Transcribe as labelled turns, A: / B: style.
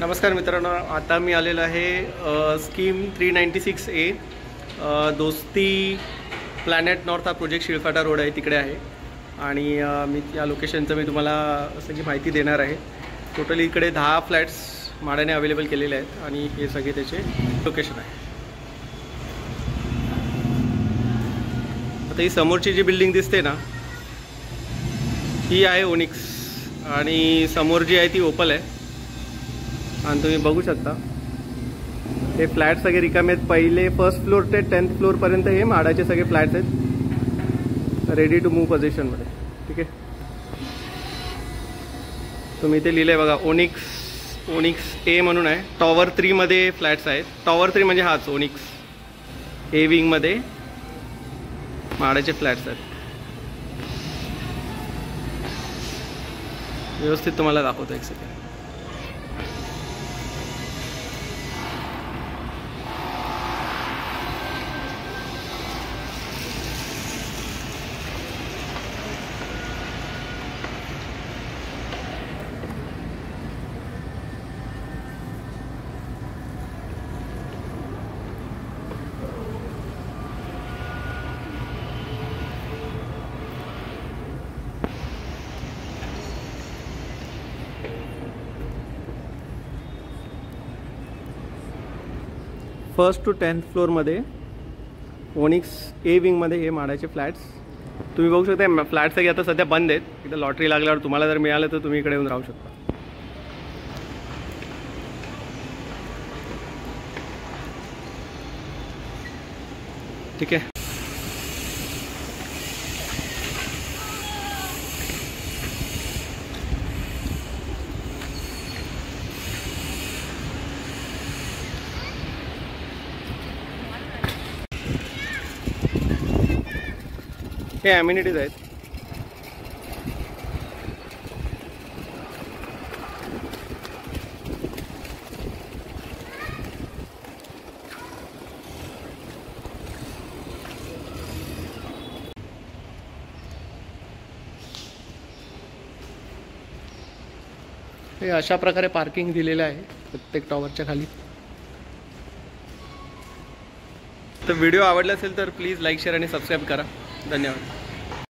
A: नमस्कार मित्रांनो, आता मी आलेलो आहे स्कीम 396A दोस्ती प्लॅनेट नॉर्थ हा प्रोजेक्ट शिळफाटा रोड आहे तिकडे आहे. आणि मी या लोकेशनचं मी तुम्हाला सगळी माहिती देणार आहे. टोटली इकडे 10 फ्लॅट्स माड्याने अवेलेबल केलेले आहेत आणि हे सगळे त्याचे लोकेशन आहे. आता ही समोरची जी बिल्डिंग दिसते ना, ही आहे ओनिक्स आणि समोर जी आहे ती ओपल आहे. आणि तुम्ही बघू शकता हे फ्लॅट सगळे रिकामे आहेत. पहिले फर्स्ट फ्लोर ते 10th फ्लोरपर्यंत हे म्हाडाचे सगळे फ्लॅट्स आहेत, रेडी टू मूव्ह पोझिशनमध्ये. ठीक आहे, तुम्ही इथे लिहिलं आहे बघा, ओनिक्स ए म्हणून आहे. टॉवर 3 मध्ये फ्लॅट्स आहेत. टॉवर 3 म्हणजे हाच ओनिक्स ए विंगमध्ये म्हाडाचे फ्लॅट्स आहेत. व्यवस्थित तुम्हाला दाखवतो एक सेकंड. फर्स्ट टू 10th फ्लोरमध्ये ओनिक्स ए विंगमध्ये हे म्हाडाचे फ्लॅट्स तुम्ही बघू शकता. फ्लॅट्स सगळे आता सध्या बंद आहेत. इथं लॉटरी लागल्यावर तुम्हाला जर मिळालं तर तुम्ही इकडे येऊन राहू शकता. ठीक आहे, हे ॲम्युनिटीज आहेत. हे अशा प्रकारे पार्किंग दिलेलं आहे प्रत्येक टॉवरच्या खाली. तर व्हिडिओ आवडला असेल तर प्लीज लाईक, शेअर आणि सबस्क्राईब करा. धन्यवाद.